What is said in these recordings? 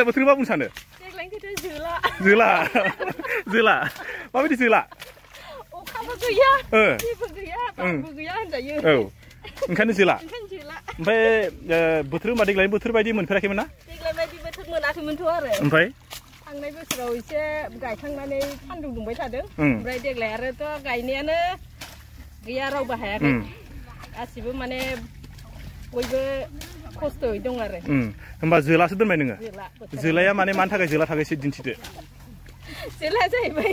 देग्लाय बोथोरखौ मा बुंनो सानो देग्लायनिखौथ' जोला जोला माबायदि जोला अखाबो गैया जेबो गैया बारबो गैया होनजायो औ ओंखायनो जोला ओमफ्राय बोथोर होनबा देग्लाय बोथोर बायदि मोनफेराखैमोन ना देग्लाय बायदि बोथोर मोनाखैमोनथ' आरो ओमफ्राय थांनाय बोसोराव एसे गायखांनानै सान्दुं दुंबाय थादों ओमफ्राय देग्लाय आरोथ' गायनायानो गैया रावबो हायाखै गासिबो माने बयबो खस्थ'यै दं आरो होमबा जोलासो दोनबाय नोङो जोलाया माने मानि थाखाय जोला थाखाय एसे दिन्थिदो जोलाया जाहैबाय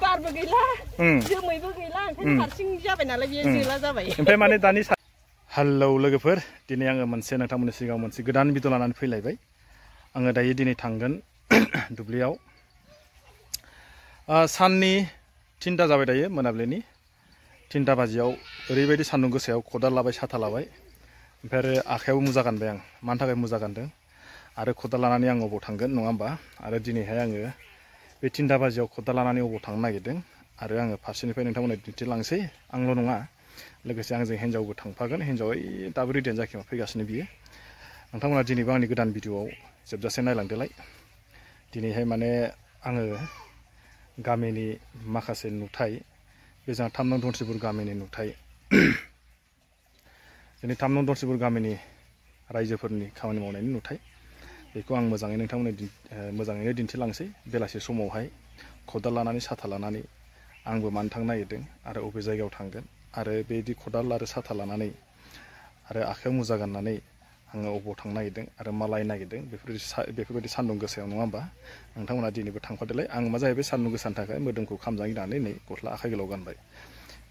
बारबो गैला जोमैबो गैला ओंखायनो हारसिं जाबाय नालाय बेयो जोला जाबाय ओमफ्राय माने दानि हेलौ लोगोफोर दिनै आङो मोनसे नोंथांमोननि सिगाङाव मोनसे गोदान भिडिअ लानानै फैलायबाय आङो दायो दिनै थांगोन दुब्लियाव साननि 3टा जाबाय दायो मोनाबिलिनि 3टा बाजियाव ओरैबायदि सान्दुं गोसायाव खदाल लाबाय साथा लाबाय ओमफ्राय आरो आखायाव मुजा गानबाय आं मानि थाखाय मुजा गानदों आरो खदाल लानानै आं अबाव थांगोन नङा होमबा आरो दिनैहाय आङो बे 3टा बाजियाव खदाल लानानै अबाव थांनो नागिरदों आरो आङो फारसेनिफ्राय नोंथांमोननो दिन्थिलांसै आंल' नङा लोगोसे आंजों हिन्जावबो थांफागोन हिन्जावा दाबो रेडियानो जाखिमा फैगासिनो बियो नोंथांमोना दिनैबो आंनि गोदान भिडिअआव जोबजासे नायलांदोलाय दिनैहाय माने आङो गामिनि माखासे नुथाय बे जोंहा 3 नं धनसिपुर गामिनि नुथाय जोंनि 3 नं धनसिपुर गामिनि रायजोफोरनि खामानि मावनायनि नुथाय बेखौ आं मोजाङैनो दिन्थिलांसै बेलासि समावहाय खदाल लानानै साथा लानानै आंबो मानो थांनो नागिरदों आरो अबे जायगायाव थांगोन आरो बेदि खदाल आरो साथा लानानै आरो आखायाव मुजा गाननानै आङो अबाव थांनो नागिरदों आरो मा लायनो नागिरदों बेफोरबायदि सान्दुं गोसायाव नङा होमबा नोंथांमोना दिनैबो थांफादोलाय आं मा जाहैबाय सान्दुं गोसानि थाखाय मोदोमखौ खामजां गिनानै नै गस्ला आखाइ गोलाव गानबाय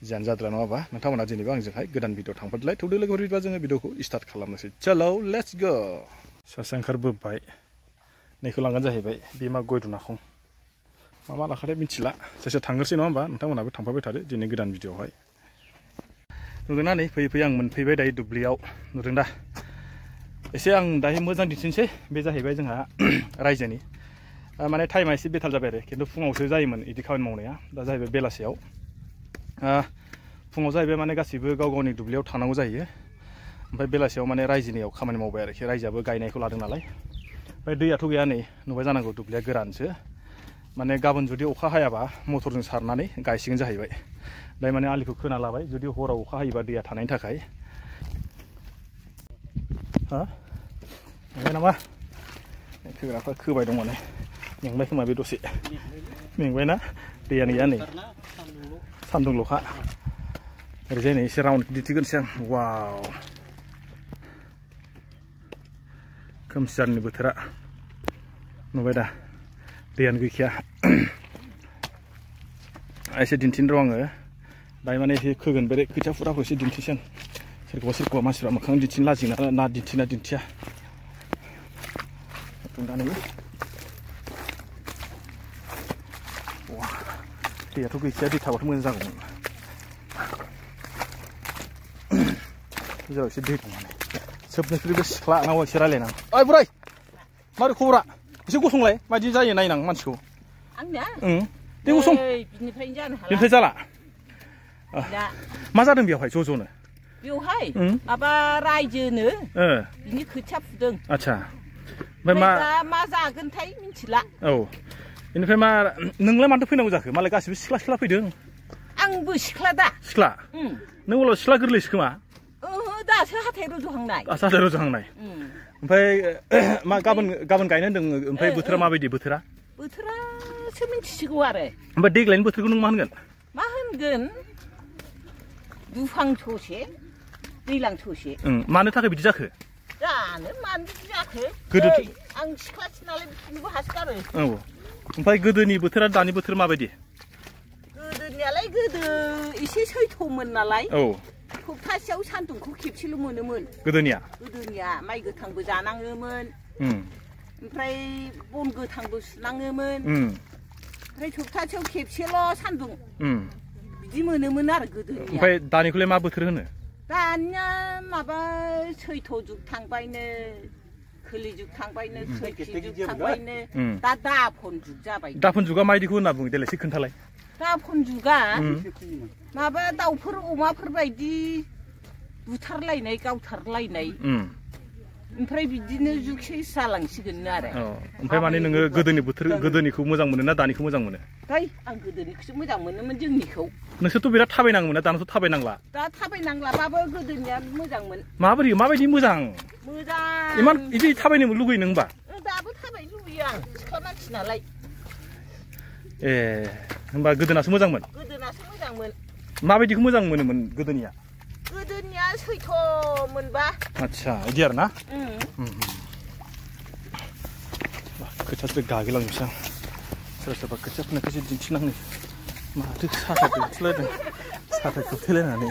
जियानो जाद्रा नङा होमबा नोंथांमोना दिनैबो आंजोंहाय गोदान भिडिअ थांफादोलाय थौदो लोगोफोर बिदिबा जोङो भिडिअखौ स्टार्ट खालामनोसै चलो लेट्स गो सासे ओंखारबोबाय नैखौ लांगोन जाहैबाय बे मा गय दुनाखं मा लाखाथाय मिथिला जायखिया थांग्रोसै नङा होमबा नोंथांमोनाबो थांफाबाय थादो दिनै गोदान भिडिअआवहाय नुदोंना नै फैयै आं मोनफैबाय दायो दुब्लियाव नुदों दा एसे आं दायो मोजां दिन्थिनोसै बे जाहैबाय जोंहा रायजोनि माने टाइमा एसे बेताल जाबाय आरो खिन्थु फुङावसो जायोमोन बिदि खामानि मावनाया दा जाहैबाय बेलासियाव फुङाव जाहैबाय माने गासिबो गाव गावनि दुब्लियाव थांनांगौ जायो ओमफ्राय बेलासियाव माने रायजोनियाव खामानि मावबाय आरोखि रायजोआबो गायनायखौ लादों नालाय ओमफ्राय दैयाथ' गैया नै नुबाय जानांगौ दुब्लिया गोरानसो माने गाबोन जुदि अखा हायाबा मटरजों सारनानै गायसिगोन जाहैबाय दायो माने आलिखौ खोना लाबाय जुदि हराव अखा हायोबा दैया थानायनि थाखाय मेंबाय नामा खोग्राफ्रा खोबाय दं माने मेंबाय खोमा बे दसे मेंबायना दैयानो गैया नै सान्दुंल'खा ओरैजाय नै एसे राउन्ड दिन्थिग्रोनोसै आं वाव खोमसिजारनि बोथोरा नुबाय दा दैयानो गैखाया एसे दिन्थिनो र' आङो दायो माने एसे खोगोन बे खोथिया फुराखौ एसे दिन्थिसै आं सोरखौबा मानसिफ्रा मोखां दिन्थिनो लाजियो ना दिन्थिया दैयाथ' गैखाया दै थाबाथ' मोजां जागौमोन जेराव एसे दै दं माने सोबनिख्रुइबो सिख्ला नाव एसे रायलायनां ओइ बुरै मारै खबरा एसे गसंलाय मादि जायो नायनां मानसिखौ आंनिया दे गसं बिनिफ्रायनो जानो हाला बेनिफ्राय जाला मा जादों बेवहाय ज''नो बेवहाय माबा रायजोनो बिनि खोथिया फुदों आच्छा ओमफ्राय मा जागोनथाय मिथिला औ बेनिफ्राय मा नोंलाय मानोथो फैनांगौ जाखो मालाय गासिबो सिख्ला फैदों आंबो सिख्ला दा सिख्ला नों उनाव सिख्ला गोरलैसो खोमा दासो हाथाय रज'हांनाय ओमफ्राय मा गाबोन गायनो होनदों ओमफ्राय बोथोरा माबायदि बोथोरासो मिथिसिगौ आरो ओमफ्राय देग्लायनि बोथोरखौ नों मा होनगोन दुफां ससे दैज्लां ससे मानो थाखाय बिदि जाखो जानो मानो बिदि जाखो आं सिख्लासो नालाय बिदिनोबो हासगारो औ ओमफ्राय गोदोनि बोथोरा दानि बोथोर माबायदि गोदोनियालाय गोदो एसे सैथ'मोन नालाय औ सप्तासेयाव सान्दुंखौ खेबसेल' मोनोमोन गोदोनिया माइ गोथांबो जानाङोमोन ओमफ्राय बन गोथांबो सुनाङोमोन ओमफ्राय सप्तासेयाव खेबसेल' सान्दुं बिदि मोनोमोन आरो गोदोनिया ओमफ्राय दानिखौलाय मा बोथोर होनो दानिया माबा सैथ' जुग थांबायनो खोलि जुग थांबायनो खैथि जुग थांबायनो दा दाफन जुग जाबाय दाफन जुगा माबायदिखौ होनना बुङो देलाय एसे खोन्थालाय दाफन जुगा माबा दाउफोर अमाफोर बायदि बुथारलायनाय गावथारलायनाय ओमफ्राय बिदिनो जुगसै जालांसिगोन आरो ओमफ्राय माने नोङो गोदोनि बोथोर गोदोनिखौ मोजां मोनो ना दानिखौ मोजां मोनो आं गोदोनिखौसो मोजां मोनोमोन जोंनिखौ नोंसोरथ' बिराद थाबायनाङोमोन ना दानाथ' थाबायनांला दा थाबायनांलाबाबो गोदोनिया मोजांमोन माबायदि मोजां इमान बिदि थाबायनो लुगैयो नों होमबा दाबो थाबायनो लुगैयो आं सिख्ला मानसि नालाय ए होमबा गोदोनासो मोजांमोन माबायदिखौ मोजां मोनोमोन गोदोनिया सैथ' मोनबा आच्छा बिदि आरो ना खोथियासो गागेलांनोसै आं सोरबा सोरबा खोथिया फोनायखौसो दिन्थिनाङो माथो साथा दिन्थिलायदों साथा खोबथेलायनानै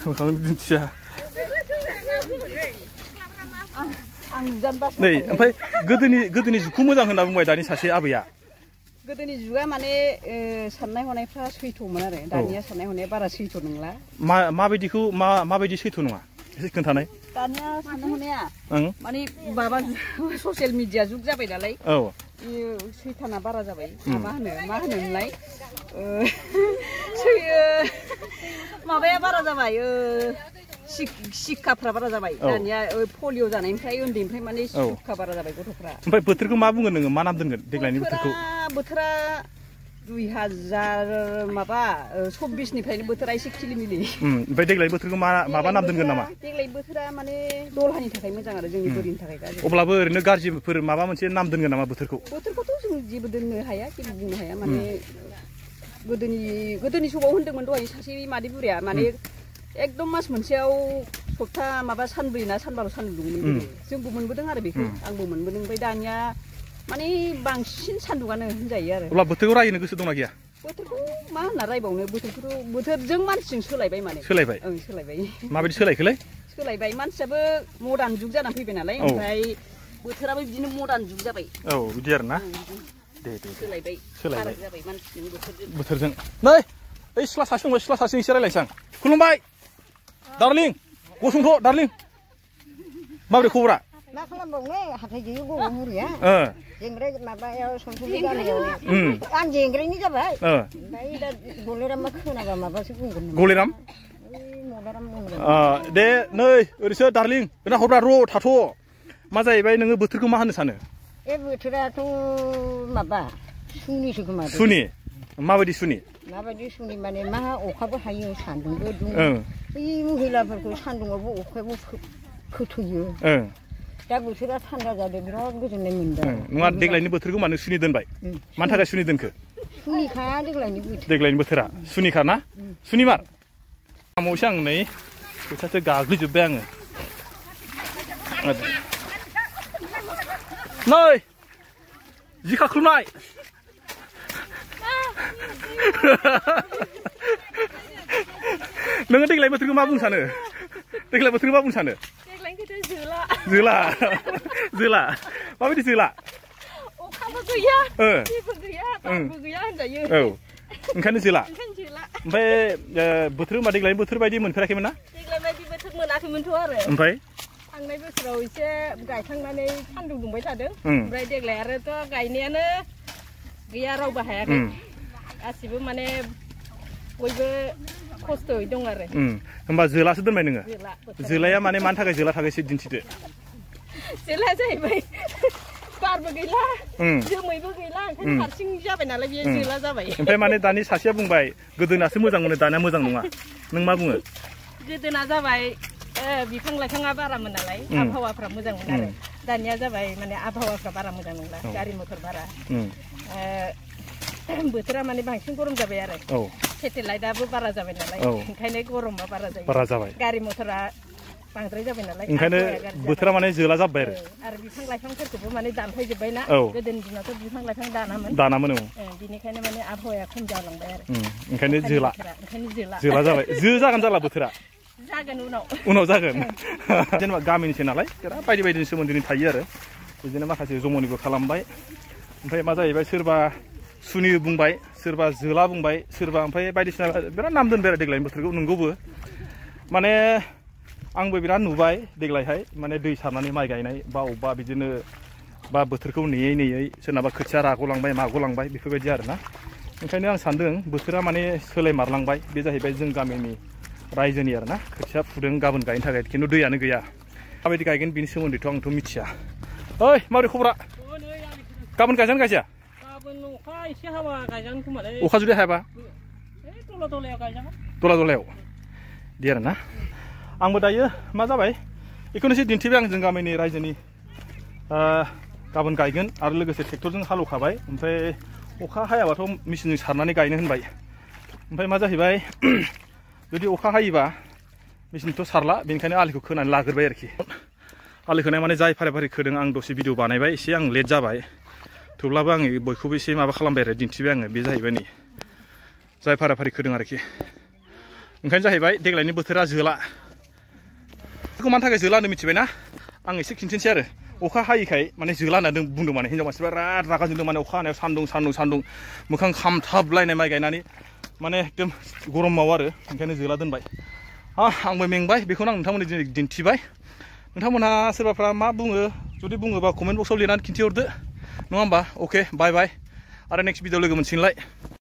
मोखां दिन्थिया नै ओमफ्राय गोदोनि जुगखौ मोजां होनना बुंबाय दानि सासे आबैया गोदोनि जुगा माने साननाय हनायफ्रा सैथ'मोन आरो दानिया साननाय हनाया बारा सैथ' नंला माबायदि सैथ' नङा एसे खोन्थानाय दानिया साननाय हनाया माने माबा ससियेल मिडिया जुग जाबाय नालाय सैथाना बारा जाबाय मा होनोमोनलाय माबाया बारा जाबाय शिक्षाफ्रा बारा जाबाय दानिया पलिअ जानायनिफ्राय उन्दैनिफ्राय माने शिक्षा बारा जाबाय गथ'फ्रा ओमफ्राय बोथोरखौ मा बुंगोन नोङो मा नाम दोनगोन देग्लायनि बोथोरा 2024निफ्रायनो बोथोरा एसे खिलिमिलि ओमफ्राय देग्लायनि बोथोरखौ माबा नाम दोनगोन नामा देग्लाय बोथोरा माने दलहानि थाखाय मोजां आरो जोंनि बोरिनि थाखाय गाज्रि अब्लाबो ओरैनो गाज्रिफोर माबा मोनसे नाम दोनगोन नामा बोथोरखौथ' जों जेबो दोननो हाया जेबो बुंनो हाया माने गोदोनि समाव होनदोंमोन दहाय सासे मादै बुरिया माने एकदम मास मोनसेयाव सप्ता माबा सानब्रै ना सानबाल' सान्दुं दुङोमोन जोंबो मोनबोदों आरो बेखौ आंबो मोनबोदों ओमफ्राय दानिया माने बांसिन सान्दुङानो होनजायो आरो अब्ला बोथोरखौ रायनो गोसो दंना गैया बोथोरखौ मा होनना रायबावनो बोथोरजों मानसिजों सोलायबाय माने सोलायबाय माबायदि सोलायबाय मानसियाबो मडार्न जुग जानानै फैबाय नालाय ओमफ्राय बोथोराबो बिदिनो मडार्न जुग जाबाय बिदि आरो ना सोलायबाय जाबाय मानसिजों बोथोरजों नै ओइ सिख्ला सासे दंबाय सिख्ला सासे एसे रायलायनोसै आं खुलुमबाय दार्लिं गसंथ' दार्लिं माबोरै खबरा मा खालामबावनो हाथाय गैयै ग'वा मुरिया जेंग्राय माबायाव सनसलि गामियाव आं जेंग्रायनि जाबाय ओमफ्राय दा गलेरामा खोनाबा माबासो बुंगोन गलेराम दे नै ओरैसो दार्लिं ना हरब्रा र' थाथ' मा जाहैबाय नोङो बोथोरखौ मा होनो सानो बोथोराथ' माबा सुनिसो खोमा सुनि माबायदि सुनि माने मा अखाबो हायो सान्दुंबो दुङो बै महिलाफोरखौ सान्दुङावबो अखायाबो फोथैयो दा बोथोरा थान्दा जादों बिराद गोजोननाय मोनदों नङा देग्लायनि बोथोरखौ मानो सुनि दोनबाय मानि थाखाय सुनि दोनखो सुनिखा देग्लायनि बोथोरा सुनिखा ना सुनिबार साम'सो आं नै खोथियासो गाग्लिजोब्बाय आङो नै जि खाख्लुनाय नोङो देग्लाय बोथोरखौ मा बुंनो सानो जोला माबायदि जोला अखाबो गैया जेबो गैया बारबो गैया होनजायो ओंखायनो जोला ओमफ्राय बोथोर होनबा देग्लायनि बोथोर बायदि मोनफेराखैमोन ना देग्लाय बायदि बोथोर मोनाखैमोनथ' आरो ओमफ्राय थांनाय बोसोराव एसे गायखांनानै सान्दुं दुंबाय थादों ओमफ्राय देग्लाय आरोथ' गायनायानो गैया रावबो हायाखै गासिबो माने बयबो खस्थ'यै दं आरो होमबा जोलासो दोनबाय नोङो जोलाया माने मानि थाखाय जोला थाखाय एसे दिन्थिदो जोलाया जाहैबाय बारबो गैला जोमैबो गैला ओंखायनो हारसिं जाबाय नालाय बेयो जोला जाबाय ओमफ्राय माने दानि सासेया बुंबाय गोदोनासो मोजां मोनो दानिया मोजां नङा नों मा बुङो गोदोना जाबाय बिफां लाइफाङा बारामोन नालाय आबहावाफ्रा मोजांमोन आरो दानिया जाबाय माने आबहावाफ्रा बारा मोजां नंला गारि मथर बारा बोथोरा माने बांसिन गरम जाबाय आरो सेटेलाइटआबो बारा जाबाय नालाय ओंखायनो गरमा बारा जाबाय गारि मथरा बांद्राय जाबाय नालाय ओंखायनो बोथोरा माने जोला जाबाय आरो बिफां लाइफांफोरखौबो माने दानफायजोब्बाय ना गोदोनि दिनावथ' बिफां लाइफां दानामोन बिनिखायनो माने आबहावाया खम जालांबाय आरो ओंखायनो जोला जाबाय जागोन जाला बोथोरा जागोन उनाव जागोन जेनेबा गामिनिसो नालाय बिराद बायदि सोमोन्दोनि थायो आरो बिदिनो माखासे जमनिबो खालामबाय ओमफ्राय मा जाहैबाय सोरबा सुनि बुंबाय सोरबा जोला बुंबाय सोरबा ओमफ्राय बायदिसिना बिराद नाम दोनबाय आरो देग्लायनि बोथोरखौ नंगौबो माने आंबो बिराद नुबाय देग्लायहाय माने दै सारनानै माइ गायनाय बा अबेबा बिदिनो बा बोथोरखौ नेयै सोरनाबा खोथिया राग'लांबाय माग'लांबाय बेफोरबायदि आरोना ओंखायनो आं सानदों बोथोरा माने सोलायमारलांबाय बे जाहैबाय जों गामिनि रायजोनि आरोना खोथिया फुदों गाबोन गायनो थाखाय खिन्थु दैयानो गैया माबायदि गायगोन बिनि सोमोन्दैथ' आंथ' मिथिया ओइ माबोरै खबरा गाबोन गायजानो गायजाया गाबोन अखा एसे हाबा गायजागोन खोमालै अखा जुदि हायाबा दला दलायाव गायजागोन दला दलायाव दि आरो ना आंबो दायो मा जाबाय बेखौनो एसे दिन्थिबाय आं जों गामिनि रायजोनि गाबोन गायगोन आरो लोगोसे ट्रेक्टरजों हालौखाबाय ओमफ्राय अखा हायाबाथ' मेचिनजों सारनानै गायनो होनबाय ओमफ्राय मा जाहैबाय जुदि अखा हायोबा मेचिनथ' सारला बेनिखायनो आलिखौ खोनानै लाग्रोबाय आरोखि आलि खोनाय माने जाय फारि फारि खोदों आं दसे भिडिअ बानायबाय एसे आं लेट जाबाय थेवब्लाबो आङो बयखौबो एसे माबा खालामबाय आरो दिन्थिबाय आङो बे जाहैबाय नै जाय फारि फारि खोदों आरोखि ओंखायनो जाहैबाय देग्लायनि बोथोरा जोला बेखौ मानि थाखाय जोला होनना मिथिबाय ना आं एसे खिन्थिनोसै आरो अखा हायैखाय माने जोला होनना बुंदों माने हिनजाव मानसिफ्रा बिराद रागा जोंदों माने अखा हानायाव सान्दुं मोखां खामथाबलायनाय माइ गायनानै माने एकदम गरमाव आरो ओंखायनो जोला दोनबाय आंबो मेंबाय बेखौनो आं नोंथांमोननो दिनै दिन्थिबाय नोंथांमोनहा सोरबाफ्रा मा बुङो जुदि बुङोबा कमेन्ट बक्सआव लिरनानै खिन्थिहरदो नङा होमबा अके बाय बाय आरो नेक्स्ट भिडिअ लोगो मोनसिगोनलाय